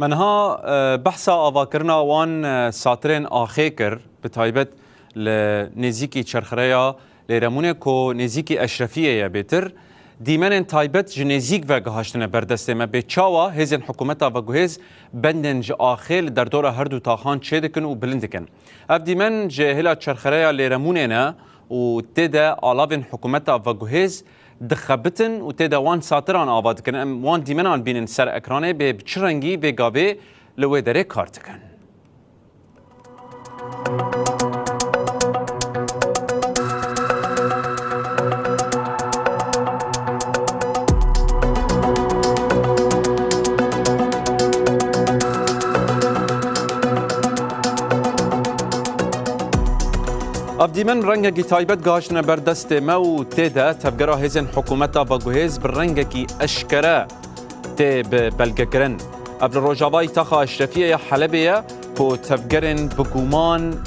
منها بحثا آواکرنا وان ساترین آخیکر بتایبت لنزیکی چرخریا لیرمونه کو نزیکی اشرفیه یا بیتر دیمن تایبت جنزیک و گهاشتن بردسته ما به چاوا هزین حکومتا و گوهز بندن ج آخیل در دور هر دو تاخان چه دکن و بلند دکن. اف دیمن جهلا چرخریا لیرمونه نه و تدا آلاوین حکومتا و گوهز دخبتن و تدا وان ساتران آواد کن وان دیمنان بینن سر اکرانه به چرنگی و گاوه لوی داره کارت کن. افدیمن رنگ کی تایبت گاشنه بردست ما و تدا تفجرا هزن حکومتا با گوهز برنگ کی اشکره ت بلگکرن ابر روجاوای تاخا اشرفیه حلبیه کو تفجرن بگومان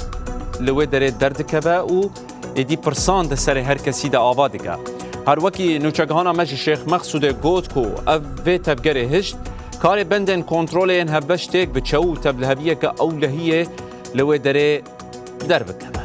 لوی در درد کبا و ایدی پرسان سر هر کسی دا آوادگه هر وکی نوچگهانا مج شیخ مقصود گوت کو اف تفجر هشت کار بندن کنترل این هبشتک بچو تبلهبیه که اولهیه لوی در بکن